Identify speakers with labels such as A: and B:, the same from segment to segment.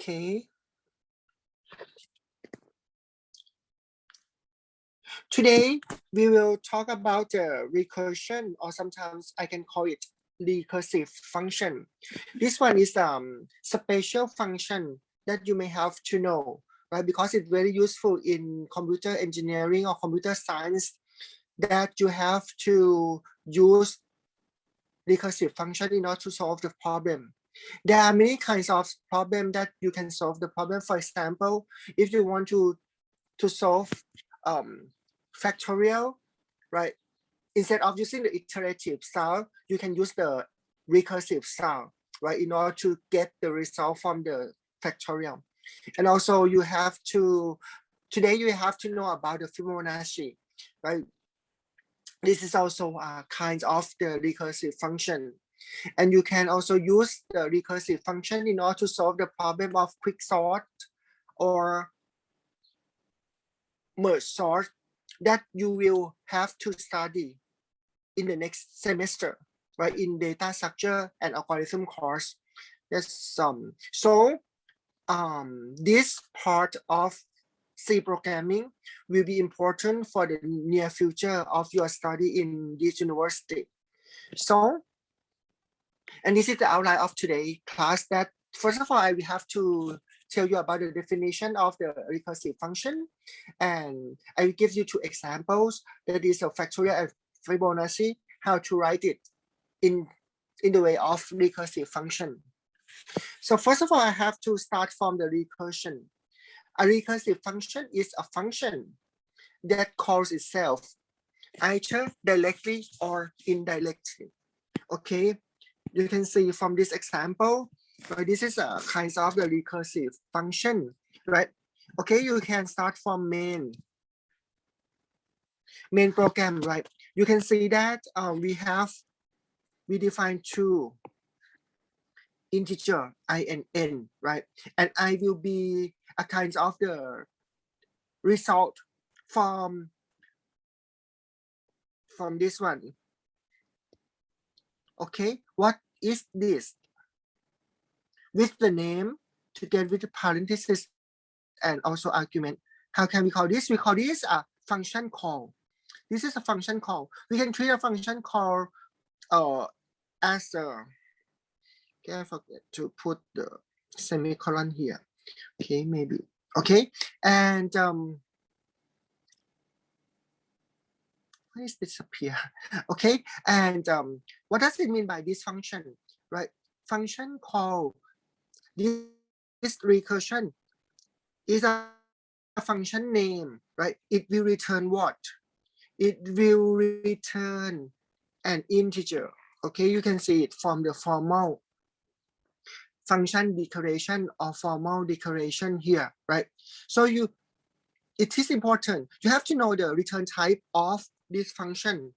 A: Okay. Today we will talk about the recursion, or sometimes I can call it recursive function. This one is special function that you may have to know, right? Because it's very useful in computer engineering or computer science, that you have to use recursive function in order to solve the problem. There are many kinds of problem that you can solve the problem. For example, if you want to solve factorial, right? Instead of using the iterative style, you can use the recursive style, right? In order to get the result from the factorial. And also you have to, today you have to know about the Fibonacci, right? This is also a kind of the recursive function. And you can also use the recursive function in order to solve the problem of quicksort or merge sort that you will have to study in the next semester, right? In data structure and algorithm course. That's this part of C programming will be important for the near future of your study in this university. So, and this is the outline of today's class. That first of all, I will have to tell you about the definition of the recursive function, and I will give you two examples, that is a factorial and Fibonacci, how to write it in the way of recursive function. So first of all, I have to start from the recursion. A recursive function is a function that calls itself either directly or indirectly. Okay, you can see from this example, right? This is a kind of the recursive function, right? Okay, you can start from main program, right? You can see that we define two integer I and n, right? And I will be a kind of the result from this one. Okay, what is this? With the name together with the parenthesis and also argument. How can we call this? We call this a function call. This is a function call. We can treat a function call as a, okay, I forget to put the semicolon here. Okay, maybe. Okay, and please disappear. Okay, and what does it mean by this function, right? Function call, this recursion is a function name, right? It will return what? It will return an integer. Okay, you can see it from the formal function declaration or formal declaration here, right? So it is important. You have to know the return type of this function.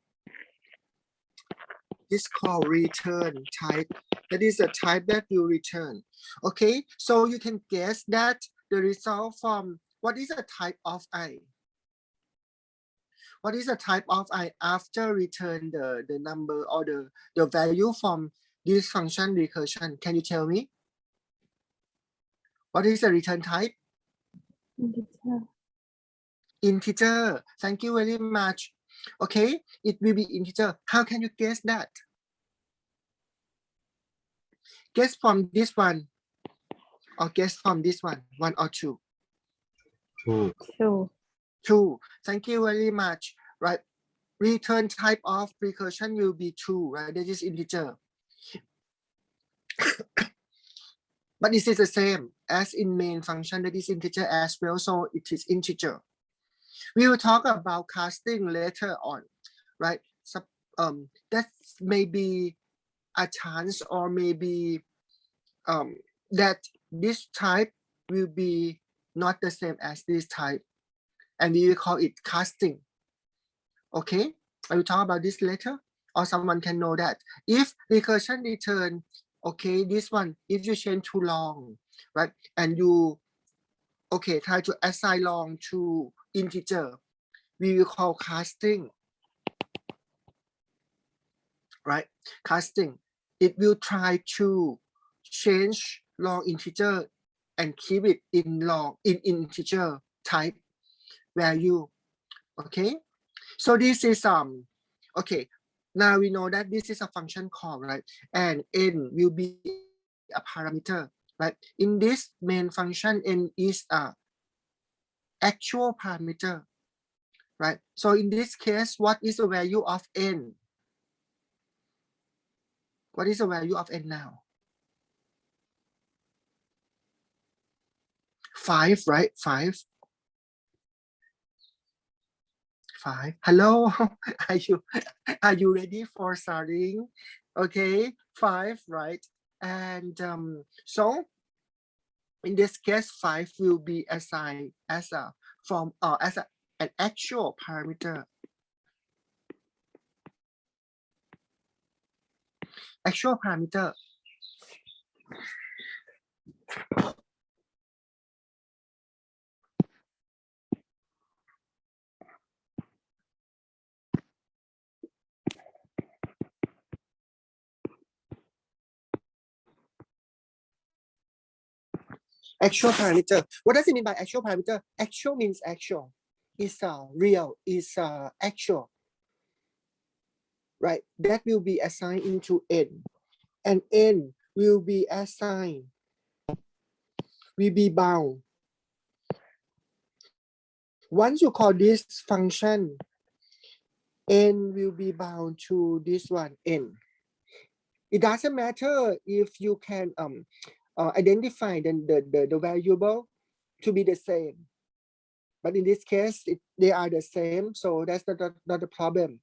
A: This called return type. That is the type that you return. Okay, so you can guess that the result from what is the type of I? What is the type of I after return the number or the value from this function recursion? Can you tell me? What is the return type?
B: Integer.
A: Integer. Thank you very much. Okay, it will be integer. How can you guess that? Guess from this one, or guess from this one, 1 or 2?
B: 2.
A: 2. Thank you very much. Right. Return type of recursion will be 2, right? That is integer. But this is the same as in main function, that is integer as well, so it is integer. We will talk about casting later on, right? So that may be a chance, or maybe that this type will be not the same as this type, and we will call it casting. Okay, I will talk about this later, or someone can know that if recursion return, okay, this one, if you change too long, right, and you try to assign long to integer, we will call casting, right? Casting, it will try to change long integer and keep it in integer type value. Okay, so this is okay, now we know that this is a function call, right? And n will be a parameter, right? In this main function, n is a actual parameter, right? So in this case, what is the value of n? What is the value of n now? 5, right? 5. Hello, are you ready for starting? Okay, 5, right? And so in this case, 5 will be assigned as a an actual parameter. Actual parameter. Actual parameter. What does it mean by actual parameter? Actual means actual. It's real. It's actual. Right? That will be assigned into n. And n will be assigned, will be bound. Once you call this function, n will be bound to this one, n. It doesn't matter if you can identify the variable to be the same. But in this case, they are the same, so that's not the problem.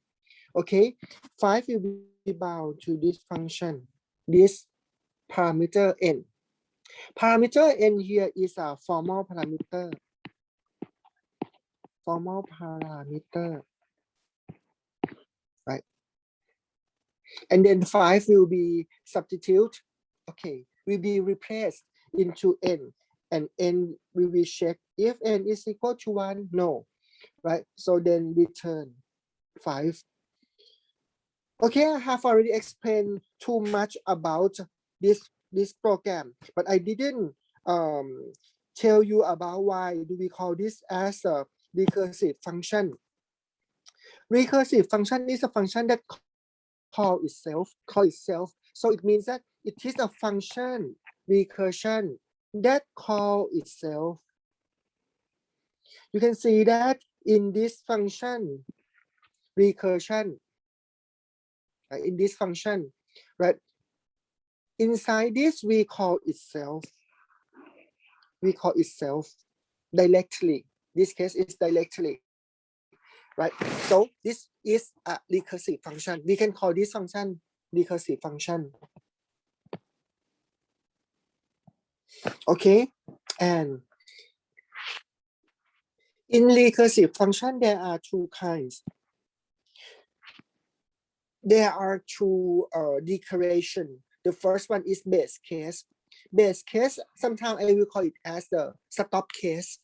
A: Okay, 5 will be bound to this function, this parameter n. Parameter n here is a formal parameter. Formal parameter, right? And then 5 will be substitute, okay, will be replaced into n, and n we will check if n is equal to 1, no, right? So then return 5. Okay, I have already explained too much about this program, but I didn't tell you about why do we call this as a recursive function. Recursive function is a function that call itself. So it means that it is a function, recursion, that call itself. You can see that in this function, recursion, in this function, right? Inside this, we call itself. We call itself directly. This case is directly, right? So this is a recursive function. We can call this function recursive function. Okay, and in recursive function, there are two kinds. There are two declaration. The first one is base case. Base case, sometimes I will call it as the stop case.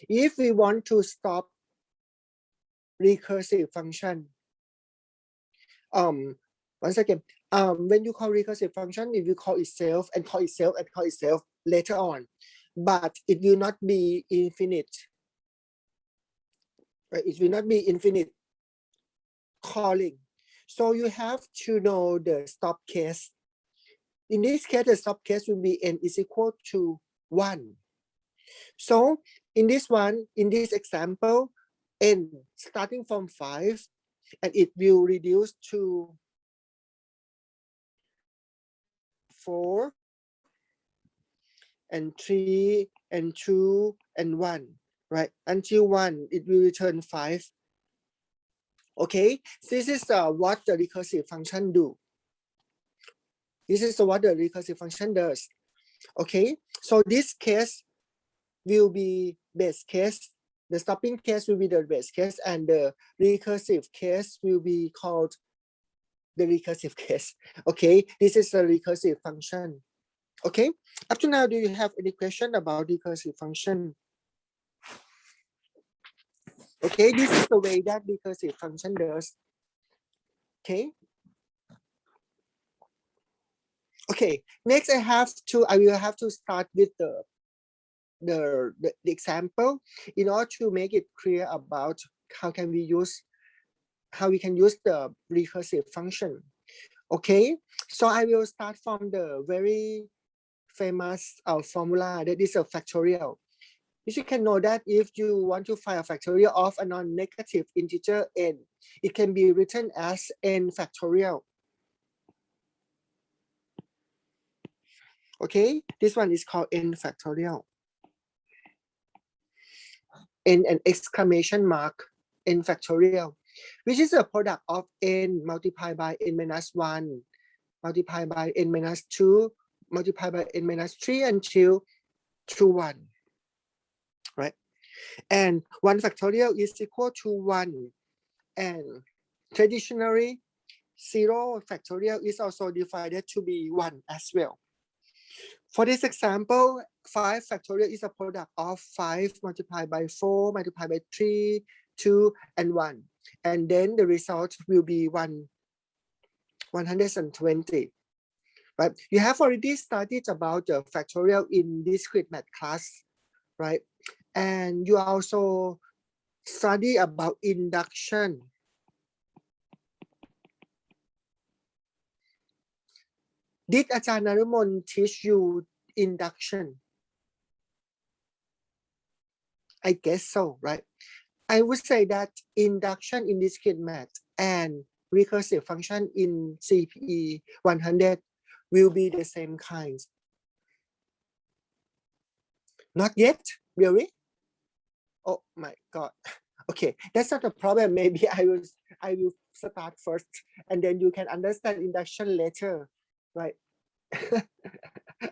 A: If we want to stop recursive function, once again, when you call recursive function, it will call itself and call itself and call itself later on, but it will not be infinite. Right? It will not be infinite calling. So you have to know the stop case. In this case, the stop case will be n is equal to 1. So in this one, in this example, n starting from 5, and it will reduce to 4 and 3 and 2 and 1, right? Until 1, it will return 5. Okay, this is what the recursive function do. This is what the recursive function does. Okay, so this case will be base case. The stopping case will be the base case, and the recursive case will be called the recursive case. Okay, this is a recursive function. Okay, up to now, do you have any question about recursive function? Okay, this is the way that recursive function does. Okay. Okay, next I will have to start with the example in order to make it clear about how we can use the recursive function. Okay, so I will start from the very famous formula that is a factorial. You can know that if you want to find a factorial of a non-negative integer n, it can be written as n factorial. Okay, this one is called n factorial. N and exclamation mark, n factorial, which is a product of n multiplied by n minus 1, multiplied by n minus 2, multiplied by n minus 3 until to 1, right? And 1 factorial is equal to 1. And traditionally, 0 factorial is also divided to be 1 as well. For this example, 5 factorial is a product of 5 multiplied by 4, multiplied by 3, 2, and 1. And then the result will be 120. Right? You have already studied about the factorial in discrete math class, right? And you also study about induction. Did Ajahn Narumon teach you induction? I guess so, right? I would say that induction in discrete math and recursive function in CPE 100 will be the same kinds. Not yet, really? Oh my God. Okay, that's not a problem. Maybe I will start first, and then you can understand induction later, right?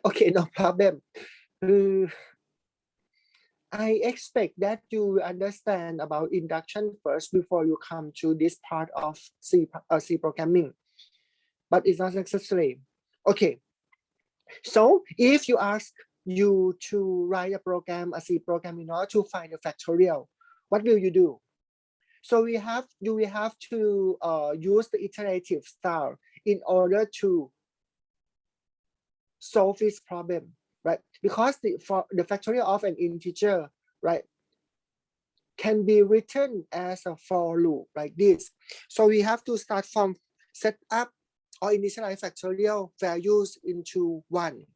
A: Okay, no problem. I expect that you understand about induction first before you come to this part of C programming, but it's not necessary. Okay, so if you ask you to write a program, a C program in order to find a factorial, what will you do? So you will have to use the iterative style in order to solve this problem, right? Because the factorial of an integer, right, can be written as a for loop like this. So we have to start from set up or initialize factorial values into 1.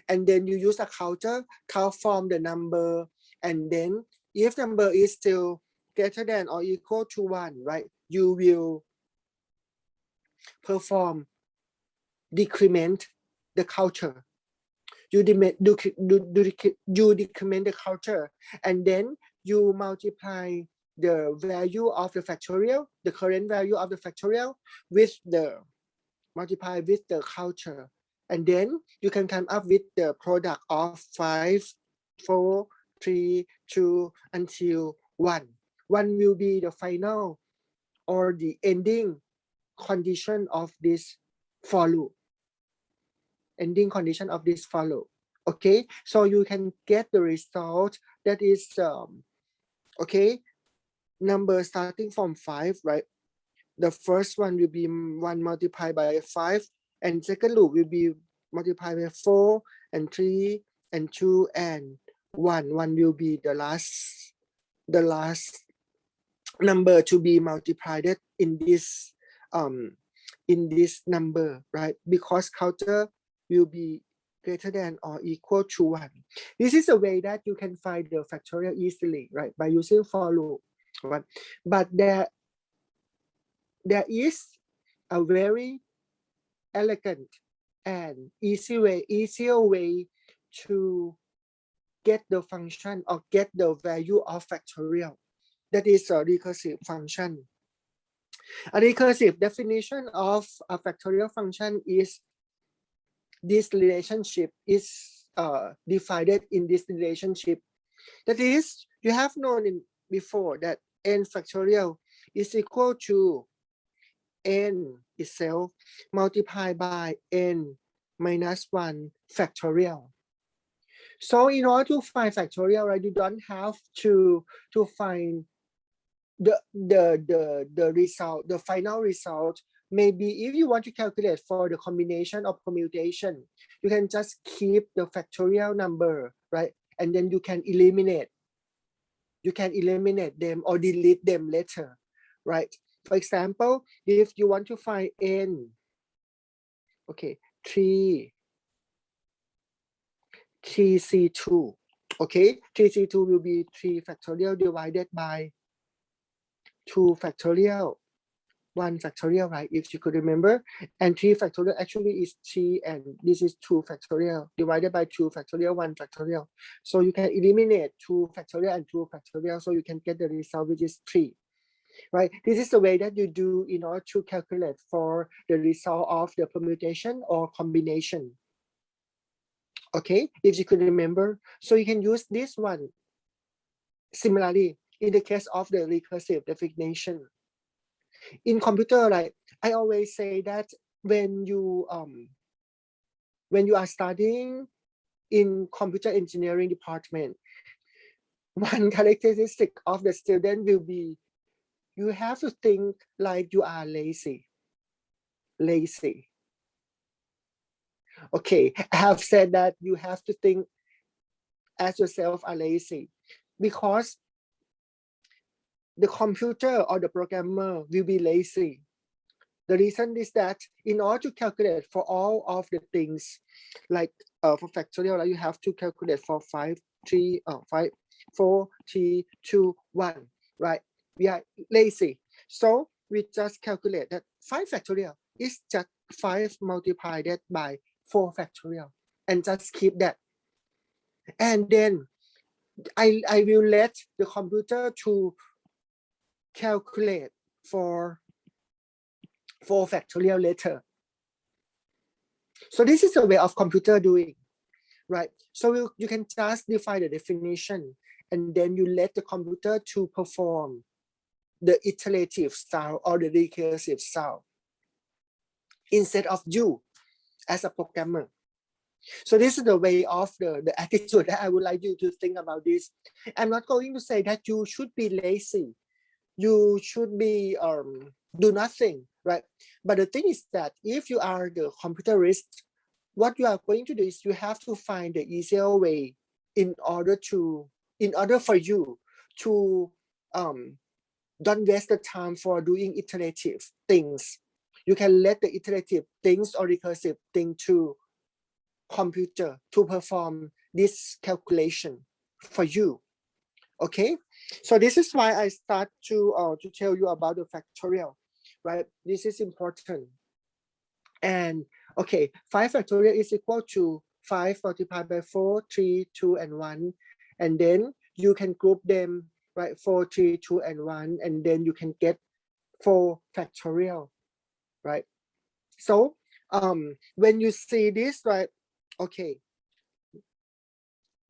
A: And then you use a counter, count from the number. And then if number is still greater than or equal to 1, right, you will perform decrement the counter. You decrement the counter, and then you multiply the value of the factorial, the current value of the factorial, with the multiply with the counter, and then you can come up with the product of 5, 4, 3, 2 until 1. 1 will be the final or the ending condition of this for loop. Ending condition of this for loop. Okay, so you can get the result that is okay, number starting from 5, right? The first one will be 1 multiplied by 5, and second loop will be multiplied by 4 and 3 and 2 and 1. 1 will be the last number to be multiplied in this number, right? Because counter will be greater than or equal to 1. This is a way that you can find the factorial easily, right? By using for loop, right? But there is a very elegant and easier way to get the function or get the value of factorial. That is a recursive function. A recursive definition of a factorial function is this relationship is divided in this relationship. That is, you have known before that n factorial is equal to n itself multiplied by n minus 1 factorial. So in order to find factorial, right, you don't have to find the result, the final result maybe if you want to calculate for the combination of permutation, you can just keep the factorial number, right? And then you can eliminate them or delete them later, right? For example, if you want to find n, okay, 3c2, okay, 3c2 will be 3 factorial divided by 2 factorial, 1 factorial, right? If you could remember, and 3 factorial actually is 3, and this is 2 factorial divided by 2 factorial, 1 factorial. So you can eliminate 2 factorial and 2 factorial, so you can get the result, which is 3, right? This is the way that you do in order to calculate for the result of the permutation or combination. Okay, if you could remember, so you can use this one. Similarly, in the case of the recursive definition, in computer, like I always say that when you are studying in computer engineering department, one characteristic of the student will be you have to think like you are lazy. Okay, I have said that you have to think as yourself are lazy, because the computer or the programmer will be lazy. The reason is that in order to calculate for all of the things, like for factorial, like you have to calculate for 5, 4, 3, 2, 1, right? We are lazy. So we just calculate that 5 factorial is just 5 multiplied by 4 factorial, and just keep that. And then I will let the computer to calculate for 4 factorial later. So this is a way of computer doing, right? So you can just define the definition, and then you let the computer to perform the iterative style or the recursive style instead of you as a programmer. So this is the way of the attitude that I would like you to think about this. I'm not going to say that you should be lazy. You should be do nothing, right? But the thing is that if you are the computerist, what you are going to do is you have to find the easier way in order for you to don't waste the time for doing iterative things. You can let the iterative things or recursive thing to computer to perform this calculation for you. Okay, so this is why I start to tell you about the factorial, right? This is important. And okay, 5 factorial is equal to 5 multiplied by 4, 3, 2, and 1. And then you can group them, right? 4, 3, 2, and 1. And then you can get 4 factorial, right? So when you see this, right? Okay,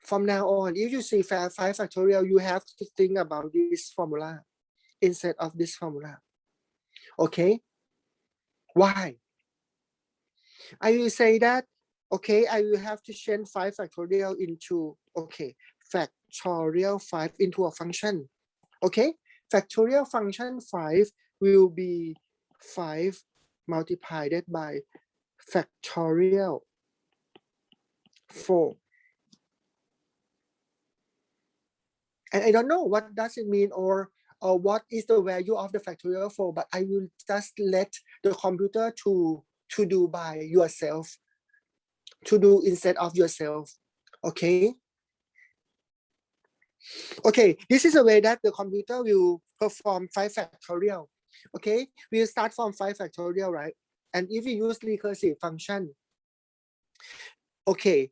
A: from now on, if you see 5 factorial, you have to think about this formula instead of this formula. Okay, why? I will say that, okay, I will have to change 5 factorial into, okay, factorial 5 into a function. Okay, factorial function 5 will be 5 multiplied by factorial 4. And I don't know what does it mean or what is the value of the factorial 4, but I will just let the computer to do by yourself, to do instead of yourself. Okay. Okay, this is a way that the computer will perform 5 factorial. Okay, we'll start from 5 factorial, right? And if we use recursive function, okay,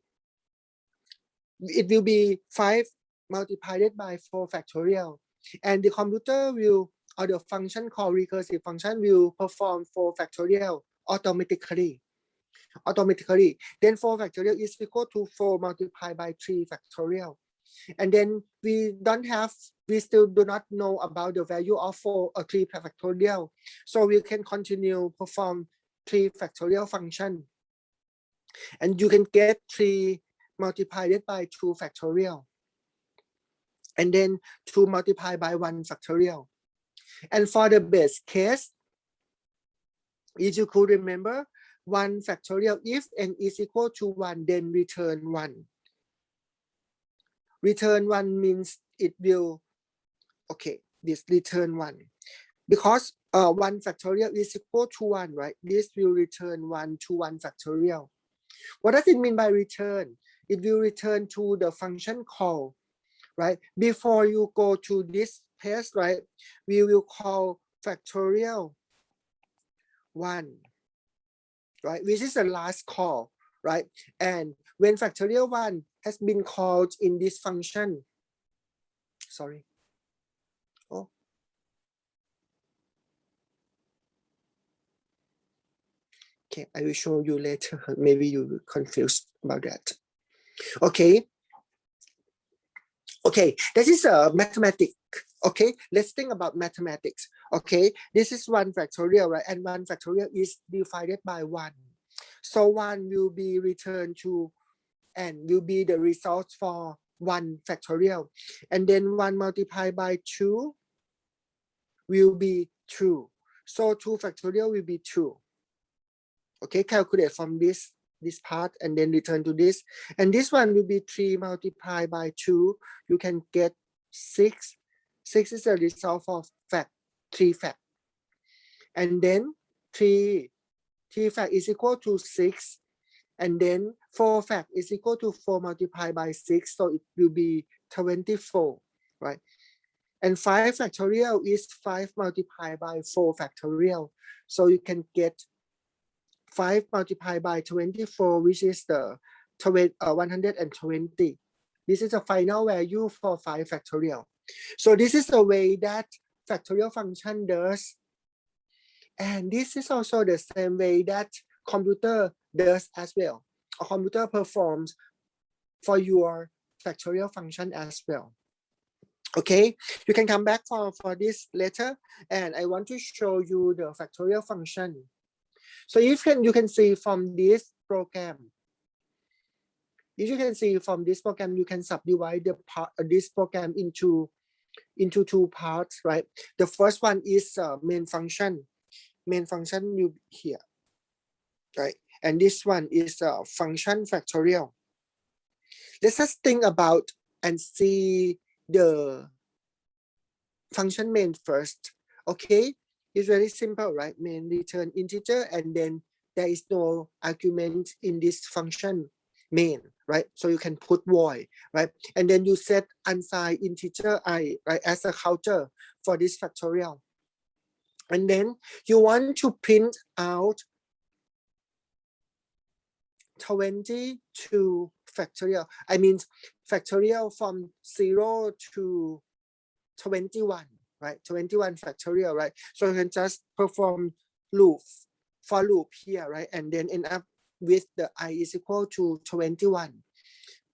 A: it will be 5 multiplied by 4 factorial. And the computer will, or the function called recursive function will perform 4 factorial automatically. Then 4 factorial is equal to 4 multiplied by 3 factorial. And then we still do not know about the value of 4 or 3 factorial. So we can continue perform 3 factorial function. And you can get 3 multiplied by 2 factorial. And then 2 multiplied by 1 factorial. And for the base case, If you could remember 1 factorial, if n is equal to 1, then return 1. Return 1 means it will, okay, this return 1. Because 1 factorial is equal to 1, right? This will return 1 to 1 factorial. What does it mean by return? It will return to the function call, right? Before you go to this page, right, we will call factorial 1, right, which is the last call, right? And when factorial 1 has been called in this function, sorry. Oh. Okay, I will show you later. Maybe you will confused about that. Okay. Okay, this is a mathematics. Okay, let's think about mathematics. Okay, this is 1 factorial, right? And 1 factorial is divided by 1. So 1 will be returned to and will be the result for 1 factorial. And then 1 multiplied by 2 will be 2. So 2 factorial will be 2. Okay, calculate from this part and then return to this. And this one will be 3 multiplied by 2. You can get 6. 6 is the result of fact, 3 fact. And then 3 fact is equal to 6. And then 4 fact is equal to 4 multiplied by 6. So it will be 24, right? And 5 factorial is 5 multiplied by 4 factorial. So you can get 5 multiplied by 24, which is the 120. This is the final value for 5 factorial. So this is the way that factorial function does. And this is also the same way that computer does as well. A computer performs for your factorial function as well. Okay, you can come back for this later. And I want to show you the factorial function. So if you can see from this program, you can subdivide this program into 2 parts, right? The first one is main function. Main function will be here, right? And this one is function factorial. Let's just think about and see the function main first. Okay, it's very simple, right? Main return integer, and then there is no argument in this function main, right? So you can put void, right? And then you set unsigned integer I, right, as a counter for this factorial. And then you want to print out 22 factorial. I mean factorial from 0 to 21, right? 21 factorial, right? So you can just perform for loop here, right? And then end up with the I is equal to 21,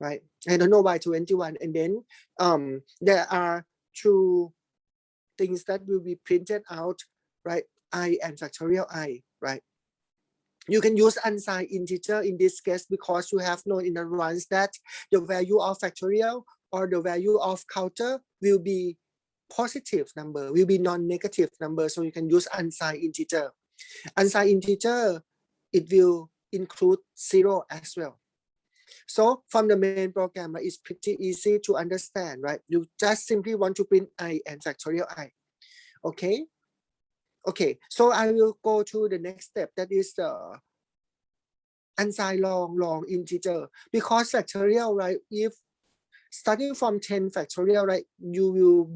A: right? I don't know why 21. And then there are 2 things that will be printed out, right? I and factorial I, right? You can use unsigned integer in this case because you have known in advance that the value of factorial or the value of counter will be positive number, will be non-negative number. So you can use unsigned integer. Unsigned integer, it will include 0 as well. So from the main program, right, it's pretty easy to understand, right? You just simply want to print I and factorial I. Okay. Okay, so I will go to the next step, that is the unsigned long integer. Because factorial, right, if starting from 10 factorial, right, you will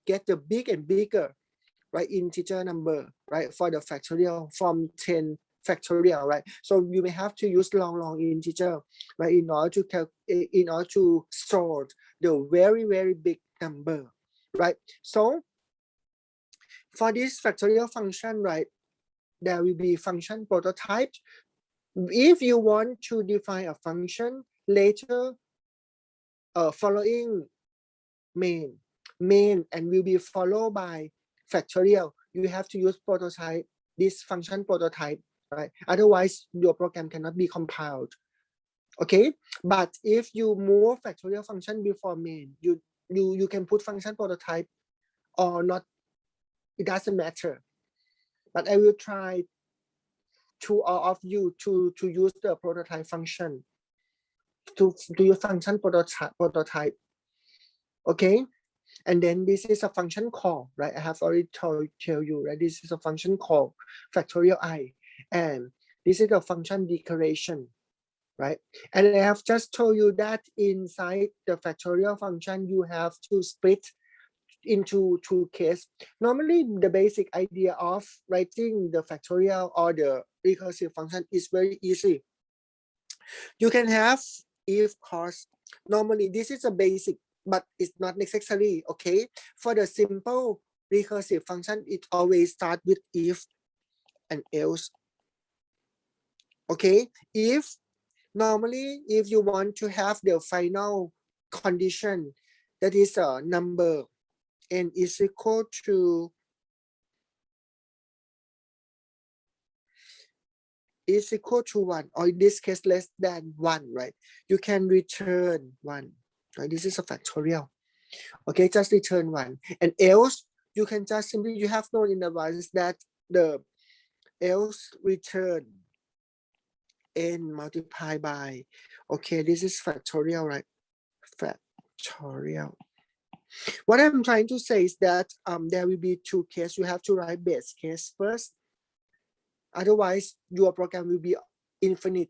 A: get the big and bigger, right, integer number, right, for the factorial from 10 factorial, right? So you may have to use long integer, right, in order to store the very big number, right? So for this factorial function, right, there will be function prototype. If you want to define a function later, following main and will be followed by factorial, you have to use prototype, this function prototype, right? Otherwise, your program cannot be compiled. Okay, but if you move factorial function before main, you can put function prototype or not. It doesn't matter. but I will try to all of you to use the prototype function, to use function prototype. Okay, and then this is a function call, right? I have already tell you, right? This is a function call factorial I, and this is a function declaration, right? And I have just told you that inside the factorial function, you have to split into two cases. Normally, the basic idea of writing the factorial or the recursive function is very easy. You can have if cause. Normally, this is a basic, but it's not necessary, okay? For the simple recursive function, it always starts with if and else. Okay, if normally, if you want to have the final condition, that is a number n is equal to one, or in this case less than one, right? You can return one, right? This is a factorial. Okay, just return one. And else, you can just simply, you have known in advance that the else return n multiplied by, okay, this is factorial, right? Factorial. What I'm trying to say is that there will be two cases. You have to write base case first. Otherwise, your program will be infinite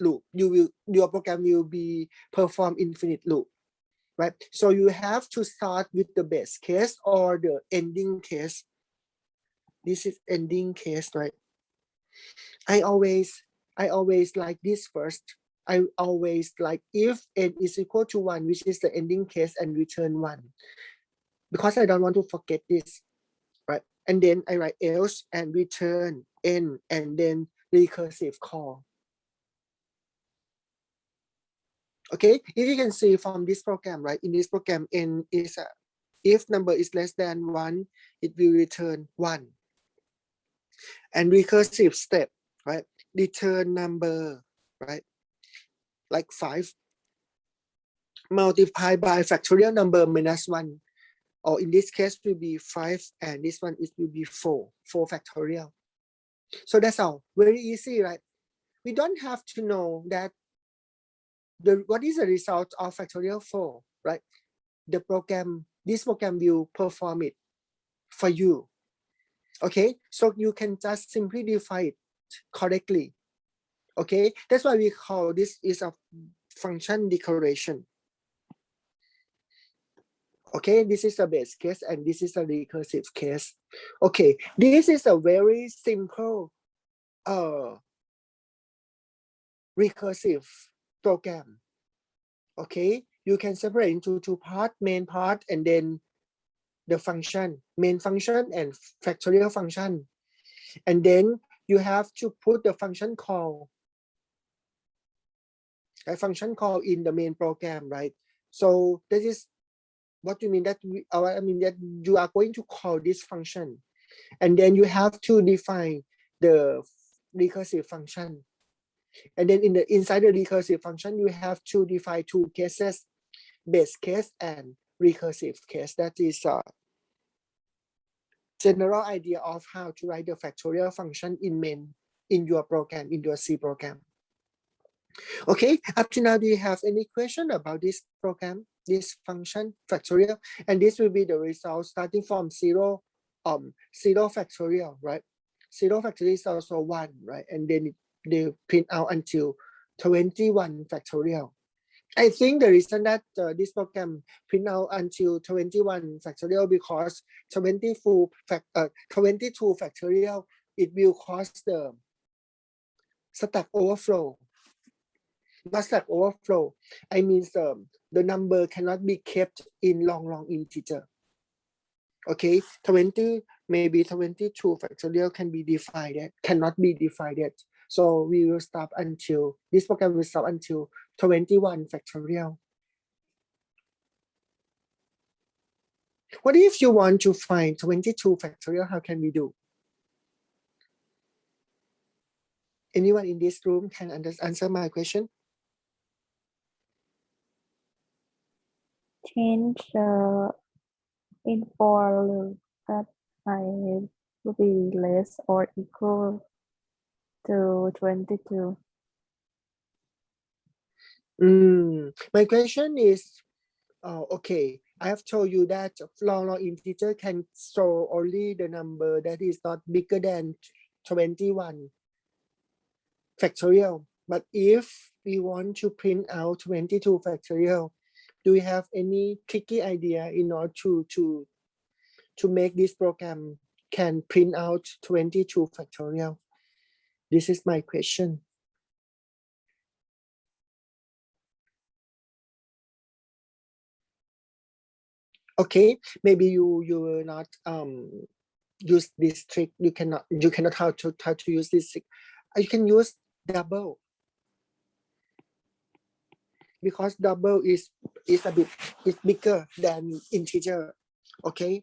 A: loop. Your program will be perform infinite loop, right? So you have to start with the base case or the ending case. This is ending case, right? I always like this first. I always like if n is equal to 1, which is the ending case, and return 1. Because I don't want to forget this, right? And then I write else and return n, and then recursive call. Okay, if you can see from this program, right? In this program, n is if number is less than 1, it will return 1. And recursive step, right? Return number, right? Like 5 multiplied by factorial number minus 1, or in this case will be 5, and this one it will be 4 factorial. So that's all, very easy, right? We don't have to know that what is the result of factorial 4, right? The program, this program will perform it for you. Okay, so you can just simply define it correctly. Okay, that's why we call this is a function declaration. Okay, this is a base case and this is a recursive case. Okay, this is a very simple recursive program. Okay, you can separate into two parts, main part and then the function, main function and factorial function. And then you have to put the function call, a function call in the main program, right? So that is what you mean that I mean that you are going to call this function, and then you have to define the recursive function. And then inside the recursive function, you have to define two cases, base case and recursive case. That is a general idea of how to write the factorial function in your program, in your C program. Okay, up to now, do you have any question about this program, this function factorial? And this will be the result starting from 0 factorial, right? 0 factorial is also 1, right? And then they print out until 21 factorial. I think the reason that this program print out until 21 factorial because 22 factorial, it will cause the stack overflow. Not stack overflow. I mean the number cannot be kept in long integer. Okay, 20, maybe 22 factorial can be divided, cannot be divided. So we will stop until, this program will stop until 21 factorial. What if you want to find 22 factorial? How can we do? Anyone in this room can answer my question?
B: Change in for loop that I will be less or equal to 22.
A: My question is, okay, I have told you that long integer can store only the number that is not bigger than 21 factorial. But if we want to print out 22 factorial, do you have any tricky idea in order to make this program can print out 22 factorial? This is my question. Okay, maybe you will not use this trick. You cannot how to use this trick. You can use double, because double is a bit is bigger than integer. Okay,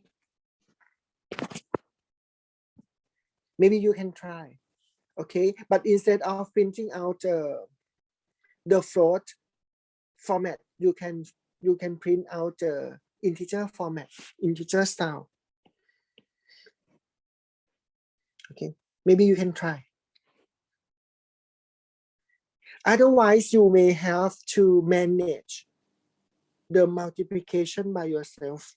A: maybe you can try. Okay, but instead of printing out the float format, you can print out integer format, integer style. Okay, maybe you can try. Otherwise, you may have to manage the multiplication by yourself.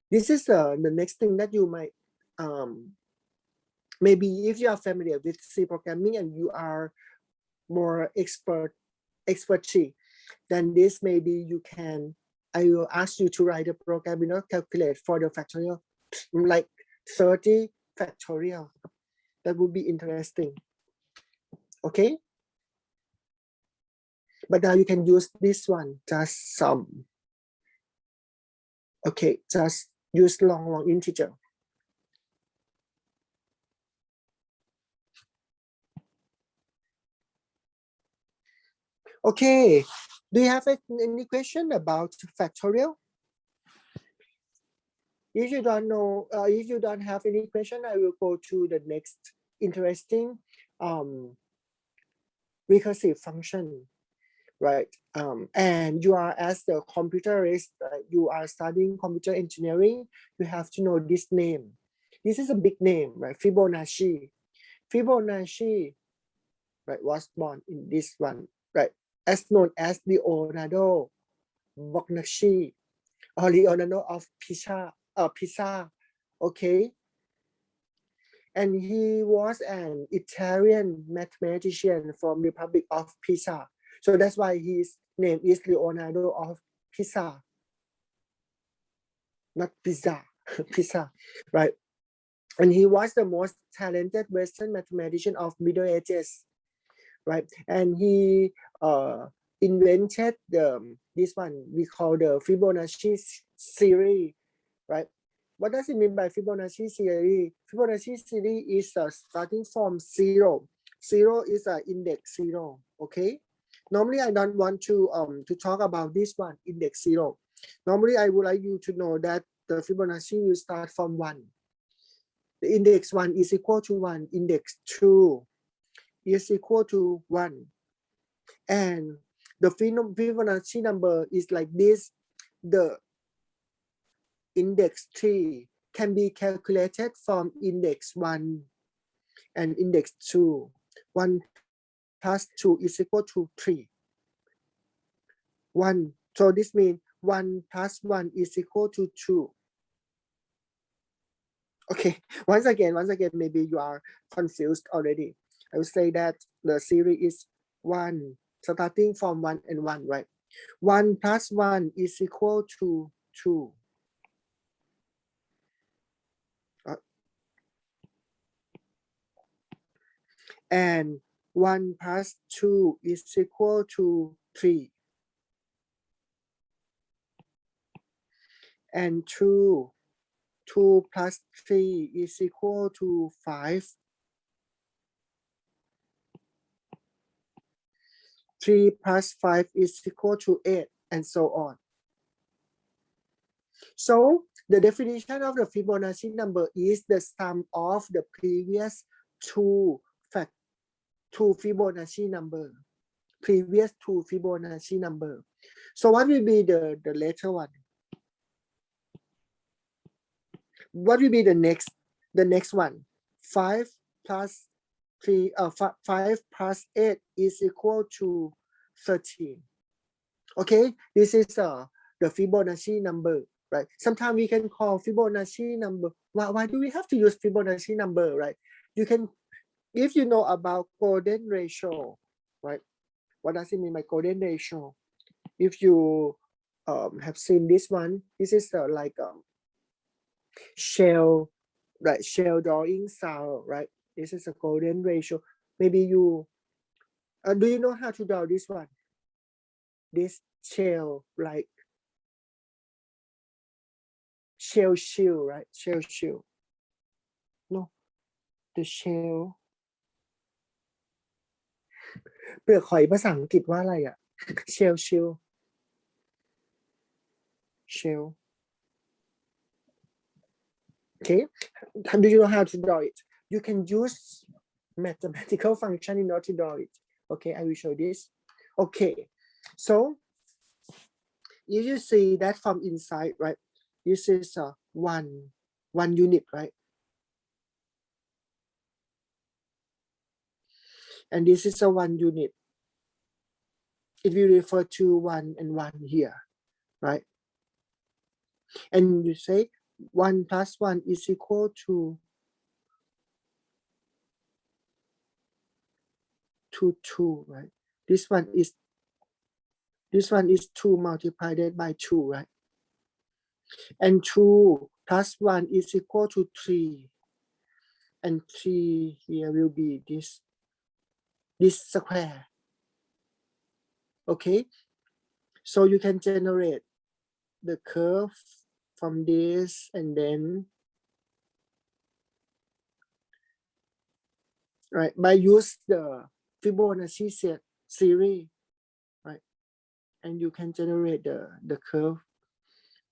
A: This is the next thing that you might maybe if you are familiar with C programming and you are more expertly, then this maybe you can, I will ask you to write a program, calculate for the factorial, like 30 factorial. That would be interesting. Okay, but now you can use this one, just some. Okay, just use long integer. Okay, do you have any question about factorial? If you don't know, if you don't have any question, I will go to the next interesting recursive function, right? And you are, as the computerist, you are studying computer engineering, you have to know this name. This is a big name, right? Fibonacci. Fibonacci, right, was born in this one, right? As known as Leonardo Boccaccini or Leonardo of Pisa, okay? And he was an Italian mathematician from Republic of Pisa. So that's why his name is Leonardo of Pisa, not Pisa, Pisa, right? And he was the most talented Western mathematician of Middle Ages, right? And he invented this one we call the Fibonacci series, right? What does it mean by Fibonacci series? Fibonacci series is starting from 0. 0 is index 0, okay? Normally, I don't want to talk about this one, index 0. Normally, I would like you to know that the Fibonacci will start from 1. The index 1 is equal to 1. Index 2 is equal to 1. And the Fibonacci number is like this. The index 3 can be calculated from index 1 and index 2. 1 plus 2 is equal to 3. 1. So this means 1 plus 1 is equal to 2. Okay, once again, maybe you are confused already. I will say that the series is 1, starting from 1 and 1, right? 1 plus 1 is equal to 2. And 1 plus 2 is equal to 3. And 2 plus 3 is equal to 5. 3 plus 5 is equal to 8, and so on. So the definition of the Fibonacci number is the sum of the previous two Fibonacci number. Previous two Fibonacci number. So what will be the later one? What will be the next one? 5 plus 3, 5 plus 8 is equal to 13. Okay, this is the Fibonacci number, right? Sometimes we can call Fibonacci number. Why do we have to use Fibonacci number, right? You can, if you know about golden ratio, right? What does it mean by golden ratio? If you have seen this one, this is like shell, right? Shell drawing style, right? This is a golden ratio. Maybe you, do you know how to draw this one? This shell, like shell, right? Shell. No, the shell. เปลือกหอยภาษาอังกฤษว่าอะไรอ่ะ shell okay, do you know how to draw it? You can use mathematical function in order to draw it. Okay, I will show this. Okay, so if you see that from inside, right, this is one unit, right? And this is a 1 unit. It will refer to 1 and 1 here, right? And you say 1 plus 1 is equal to 2, right? This one is 2 multiplied by 2, right? And 2 plus 1 is equal to 3. And 3 here will be this square. Okay, so you can generate the curve from this, and then, right, by use the Fibonacci series, right, and you can generate the curve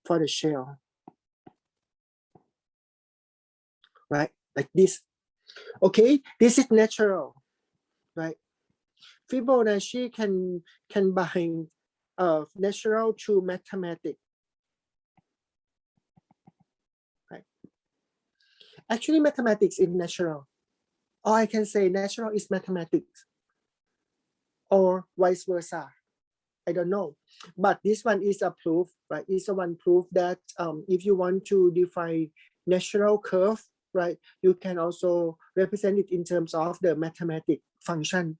A: for the shell, right, like this. Okay, this is natural, right? Fibonacci can bind natural to mathematics. Right? Actually, mathematics is natural. Or I can say natural is mathematics, or vice versa. I don't know. But this one is a proof, right? It's a one proof that if you want to define natural curve, right, you can also represent it in terms of the mathematic function.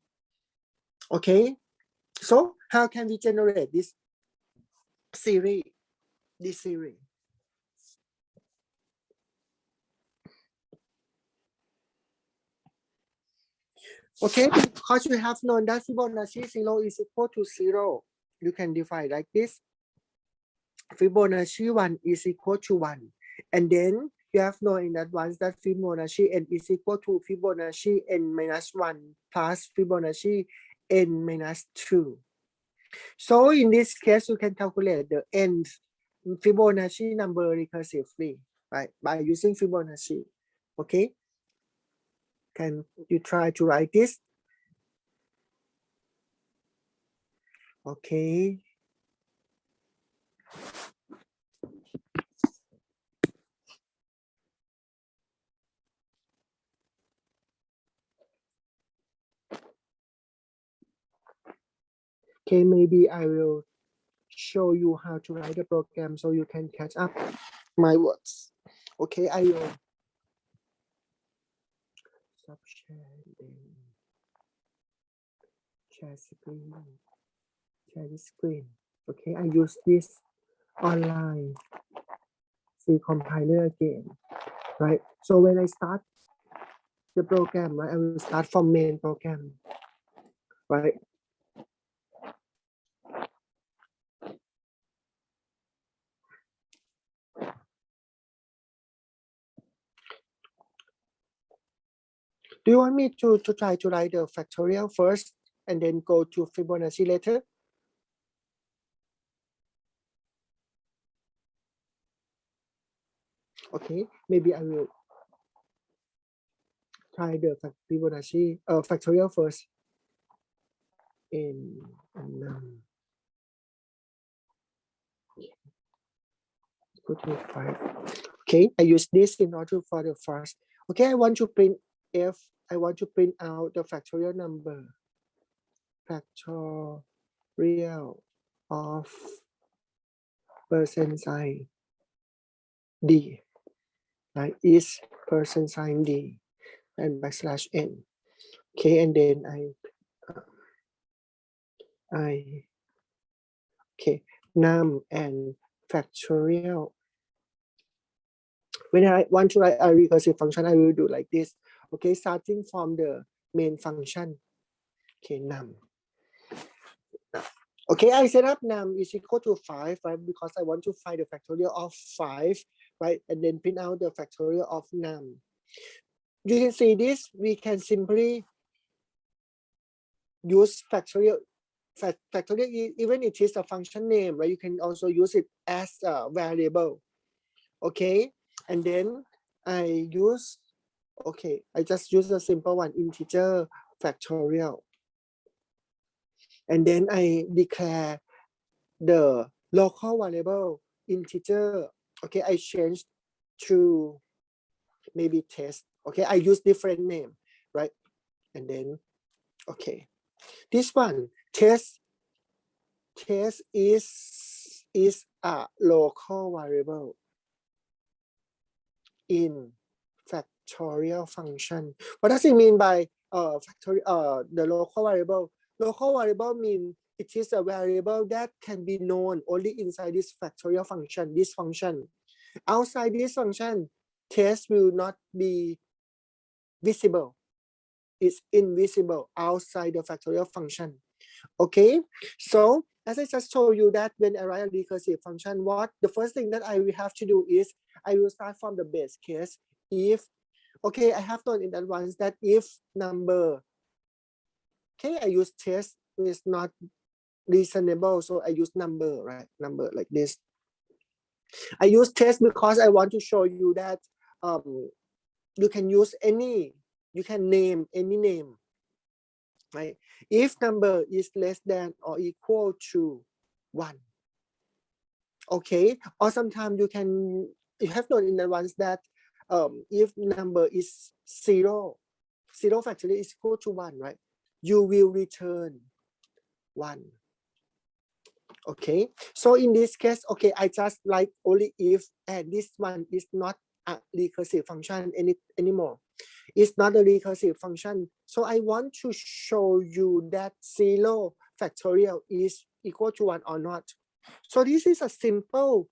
A: Okay, so how can we generate this series? Okay, because you have known that Fibonacci 0 is equal to 0, you can define like this. Fibonacci 1 is equal to 1. And then you have known in advance that Fibonacci n is equal to Fibonacci n minus 1 plus Fibonacci n minus 2. So in this case, you can calculate the n Fibonacci number recursively, right, by using Fibonacci. Okay, can you try to write this? Okay. Okay, maybe I will show you how to write the program so you can catch up my words. Okay, I will stop sharing. Share the screen. Okay, I use this online free compiler again, right? So when I start the program, right, I will start from main program, right? Do you want me to try to write the factorial first and then go to Fibonacci later? Okay, maybe I will try the Fibonacci factorial first. In put me 5. Okay, I use this in order for the first. Okay, I want to print f. I want to print out the factorial number. Factorial of percent sign d, right, is percent sign d and backslash n. Okay, and then okay, num and factorial. When I want to write a recursive function, I will do like this. Okay, starting from the main function. Okay, num. Okay, I set up num is equal to 5, right? Because I want to find the factorial of 5, right? And then print out the factorial of num. You can see this, we can simply use factorial, even it is a function name, right? You can also use it as a variable. Okay, and then I use, okay, I just use a simple one, integer factorial. And then I declare the local variable integer. Okay, I changed to maybe test. Okay, I use different name, right? And then, okay, this one, test is a local variable in factorial function. What does it mean by factorial? The local variable? Local variable means it is a variable that can be known only inside this factorial function, this function. Outside this function, test will not be visible. It's invisible outside the factorial function. Okay, so as I just told you that when I write a recursive function, what the first thing that I will have to do is I will start from the base case. If, okay, I have known in advance that if number, okay, I use test is not reasonable, so I use number, right? Number like this. I use test because I want to show you that you can use any, you can name any name, right? If number is less than or equal to 1. Okay, or sometimes you have known in advance that if number is 0 factorial is equal to 1, right? You will return 1. Okay, so in this case, okay, I just like only if, and this one is not a recursive function anymore. It's not a recursive function. So I want to show you that 0 factorial is equal to 1 or not. So this is a simple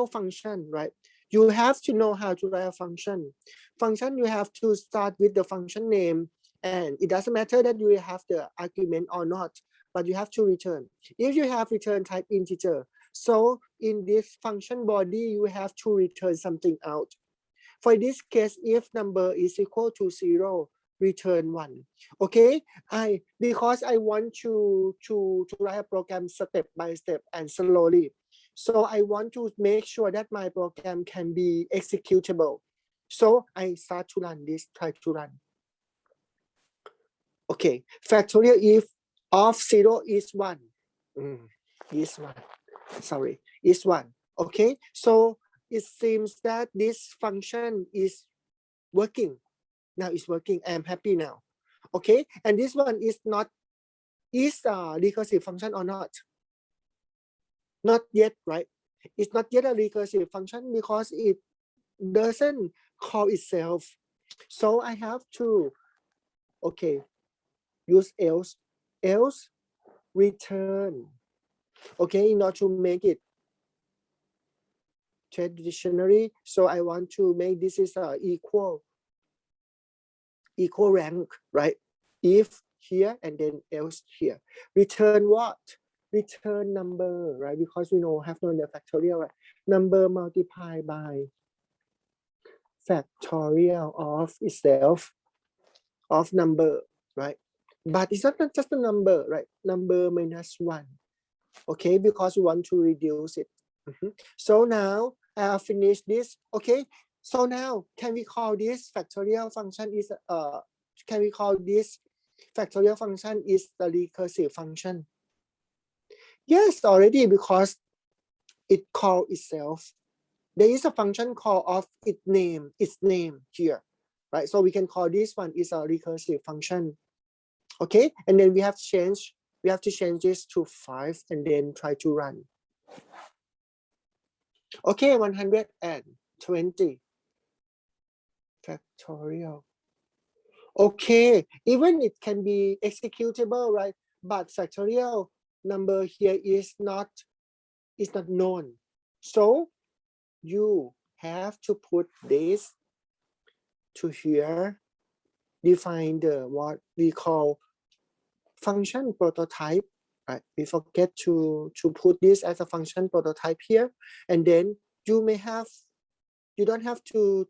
A: function, right? You have to know how to write a function. Function, you have to start with the function name, and it doesn't matter that you have the argument or not, but you have to return. If you have return type integer, so in this function body, you have to return something out. For this case, if number is equal to 0, return 1. Okay, because I want to write a program step by step and slowly. So I want to make sure that my program can be executable. So I start to run this, try to run. Okay, factorial if of 0 is 1. Is 1. Sorry, is 1. Okay, so it seems that this function is working. Now it's working. I am happy now. Okay, and this one is not, is a recursive function or not? Not yet, right? It's not yet a recursive function because it doesn't call itself. So I have to, okay, use else return. Okay, in order to make it traditionally, so I want to make this is a equal rank, right? If here and then else here. Return what? Return number, right? Because we know have known the factorial, right? Number multiplied by factorial of itself, of number, right? But it's not just a number, right? Number minus 1. Okay, because we want to reduce it. So now I have finished this. Okay, so now can we call this factorial function is can we call this factorial function is the recursive function? Yes, already, because it called itself. there is a function call of its name here, right? So we can call this one is a recursive function. Okay, and then we have to change this to 5 and then try to run. Okay, 120 factorial. Okay, even it can be executable, right? But factorial number here is not known. So you have to put this to here, define the what we call function prototype. Right? We forget to put this as a function prototype here, and then you don't have to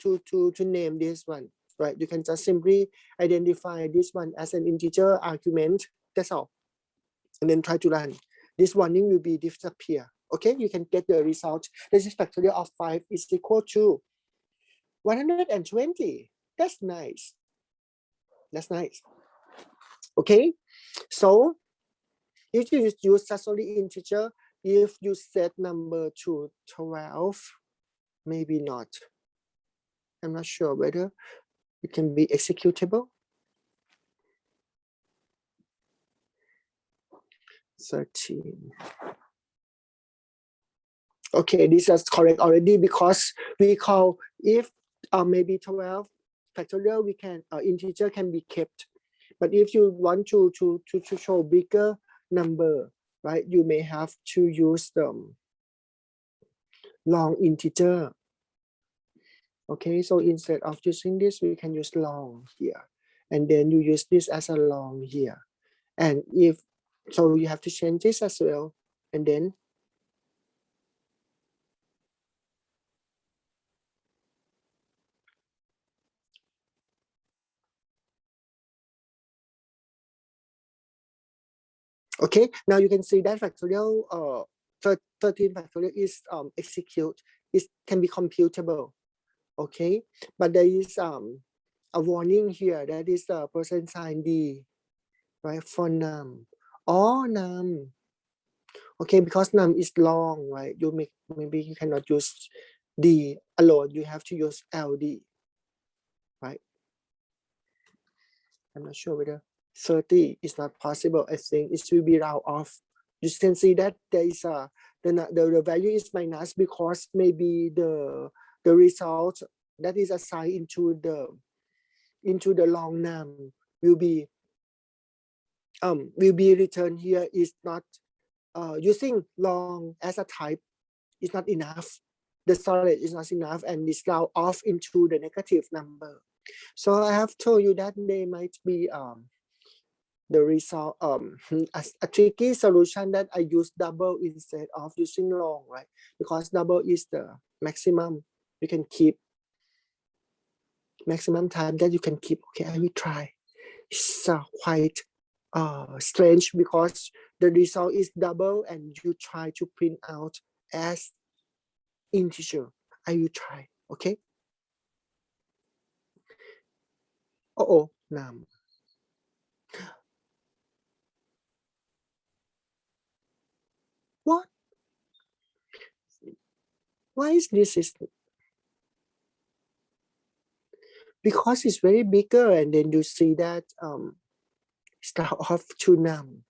A: name this one, right? You can just simply identify this one as an integer argument. That's all, and then try to run. This warning will be disappear. Okay, you can get the result. This is factorial of 5 is equal to 120. That's nice. That's nice. Okay, so if you use just only integer, if you set number to 12, maybe not. I'm not sure whether it can be executable. 13. Okay, this is correct already because we call if maybe 12 factorial, we can integer can be kept. But if you want to show bigger number, right, you may have to use the long integer. Okay, so instead of using this, we can use long here, and then you use this as a long here. And if so, you have to change this as well, and then okay, now you can see that factorial 13 factorial is execute, it can be computable. Okay, but there is a warning here, that is the percent sign D, right, for num or num. Okay, because num is long, right, maybe you cannot use D alone, you have to use LD, right? I'm not sure whether 30 is not possible. I think it will be round off. You can see that there is the value is minus because maybe the result that is assigned into the long num will be returned here is not using long as a type is not enough. The storage is not enough, and it's round off into the negative number. So I have told you that they might be the result a tricky solution that I use double instead of using long, right? Because double is the maximum you can keep, maximum time that you can keep. Okay, I will try. It's quite strange because the result is double and you try to print out as integer. I will try. Okay. Oh, num. What? Why is this? Because it's very bigger, and then you see that start off to num.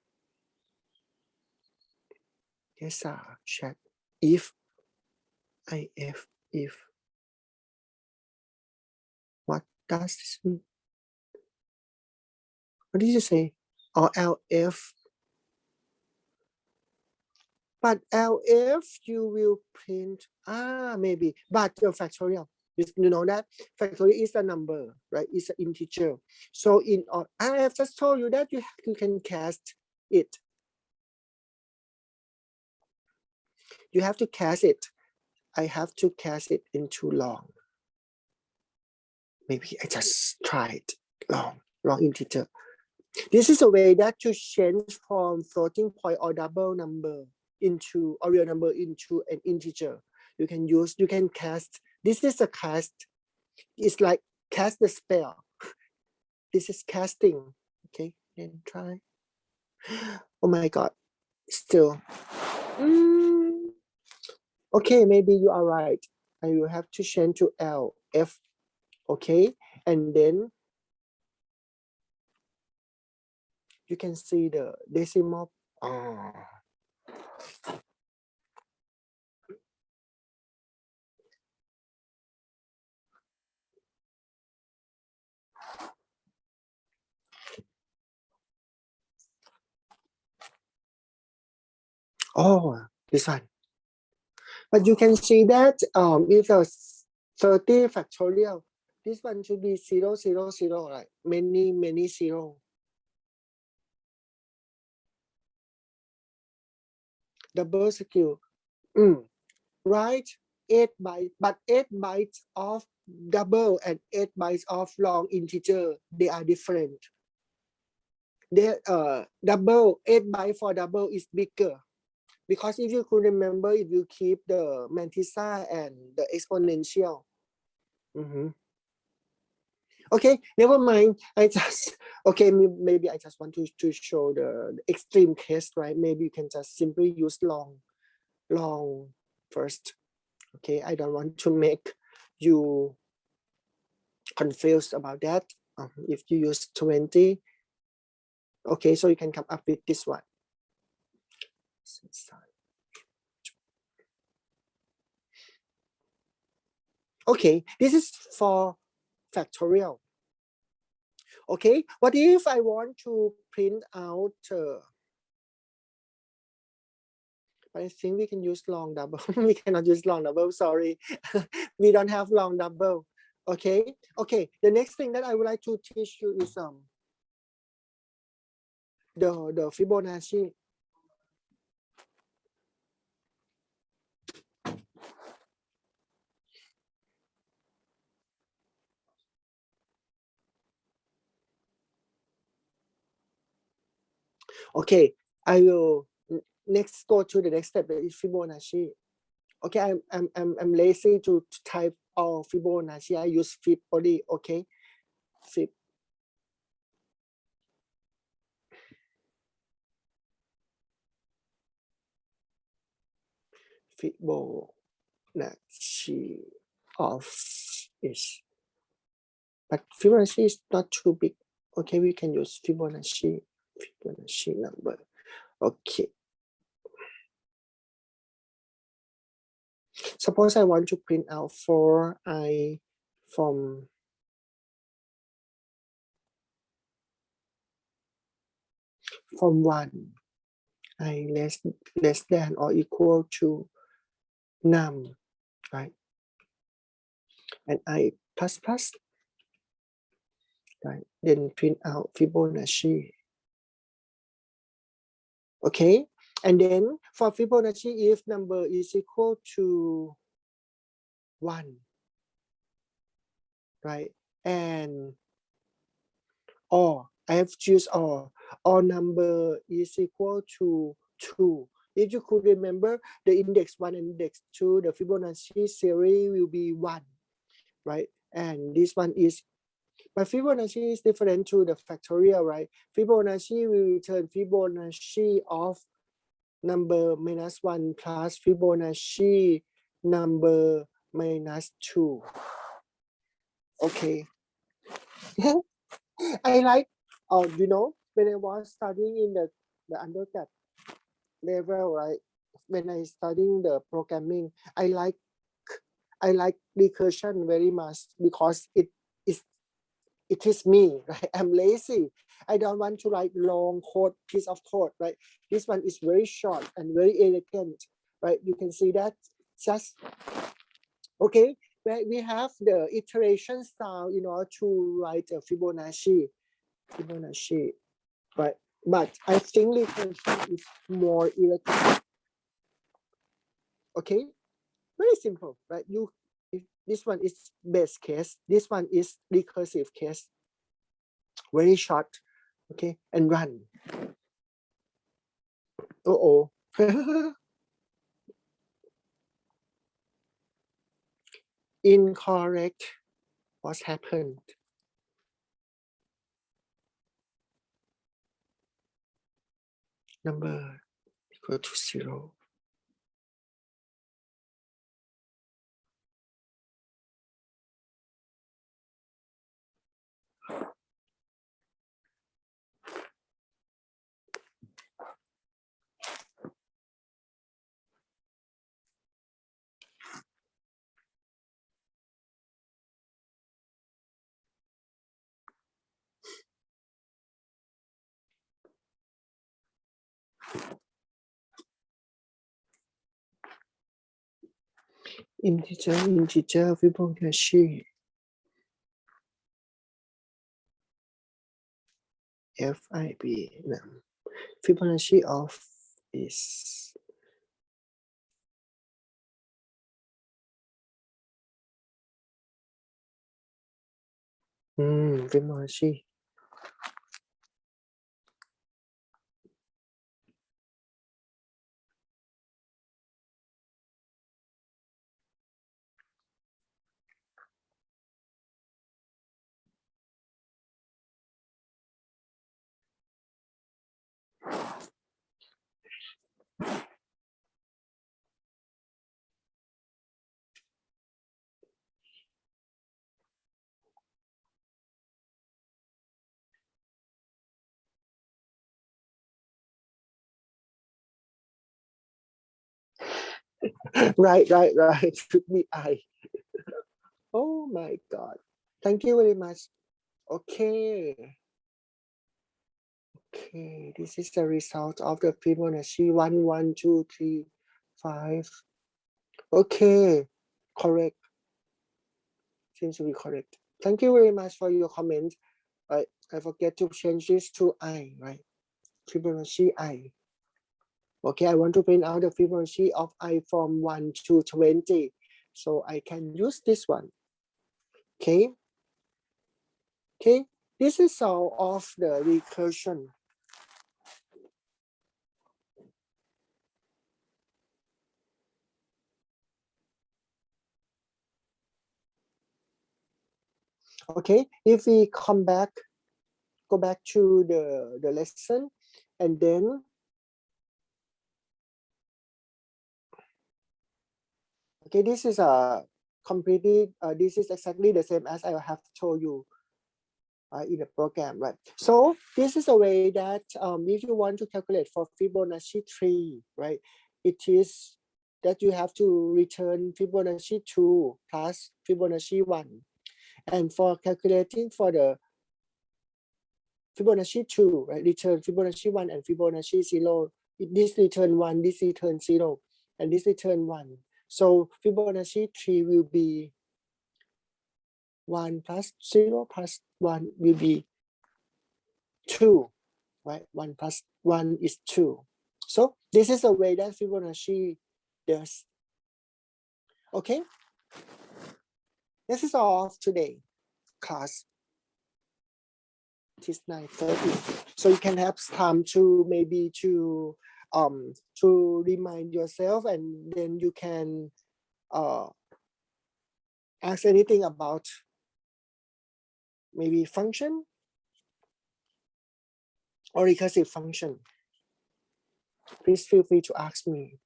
A: Yes, chat. If what does this mean? What did you say? Or LF? But LF you will print maybe, but the factorial. You know that factorial is a number, right? It's an integer. So I have just told you that you can cast it. You have to cast it. I have to cast it into long. Maybe I just tried long integer. This is a way that to change from floating point or double number into or real number into an integer. You can cast. This is a cast. It's like cast the spell. This is casting. Okay, then try. Oh my God, still. Okay, maybe you are right. I will have to change to LF. Okay, and then you can see the decimal. Oh, this one. But you can see that if a 30 factorial, this one should be 0, 0, 0, right? Many 0. Double skew. Right? 8 bytes, but 8 bytes of double and 8 bytes of long integer, they are different. Double, 8 bytes for double is bigger. Because if you could remember, if you keep the mantissa and the exponential. Okay, never mind. I just, okay, maybe I just want to show the extreme case, right? Maybe you can just simply use long first. Okay, I don't want to make you confused about that. If you use 20, okay, so you can come up with this one. Okay, this is for factorial. Okay, what if I want to print out, I think we can use long double. We cannot use long double, sorry. We don't have long double. Okay, okay, the next thing that I would like to teach you is the Fibonacci. Okay, I will next go to the next step, that is Fibonacci. Okay, I'm lazy to type all Fibonacci. I use Fib only. Okay, Fib. Fibonacci of is, but Fibonacci is not too big. Okay, we can use Fibonacci number. Okay. Suppose I want to print out 4i from 1, I less than or equal to num, right? And I plus, right? Then print out Fibonacci. Okay, and then for Fibonacci, if number is equal to 1, right? And or I have to use or number is equal to 2. If you could remember the index 1 and index 2, the Fibonacci series will be 1, right? And this one is, but Fibonacci is different to the factorial, right? Fibonacci will return Fibonacci of number -1 plus Fibonacci number -2. Okay. I like, you know, when I was studying in the undergrad level, right? When I studying the programming, I like recursion very much because it is me, right? I'm lazy. I don't want to write long piece of code, right? This one is very short and very elegant, right? You can see that. Just okay. We have the iteration style in order to write a Fibonacci, but I think recursion is more elegant. Okay, very simple, right? If this one is base case, this one is recursive case. Very short, okay, and run. Uh-oh. Incorrect. What happened? Number equal to 0. integer Fibonacci FIB Fibonacci of is Fibonacci right should be I. Oh my god, thank you very much. Okay, this is the result of the Fibonacci 1 1 2 3 5. Okay, correct, seems to be correct. Thank you very much for your comment. I forget to change this to I, right? Fibonacci I. Okay, I want to print out the Fibonacci of I from 1 to 20. So I can use this one. Okay. Okay, this is all of the recursion. Okay, if we go back to the lesson, and then okay, this is completely this is exactly the same as I have told you in the program, right? So this is a way that if you want to calculate for Fibonacci 3, right, it is that you have to return Fibonacci 2 plus Fibonacci 1, and for calculating for the Fibonacci 2, right, return Fibonacci 1 and Fibonacci 0. This return 1, this return 0, and this return 1. So Fibonacci 3 will be 1 plus 0 plus 1 will be 2, right? 1 plus 1 is 2. So this is the way that Fibonacci does. Okay, this is all of today class. It is 9:30, so you can have time to maybe to remind yourself, and then you can ask anything about maybe function or recursive function. Please feel free to ask me,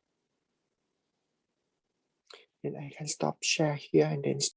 A: and I can stop share here and then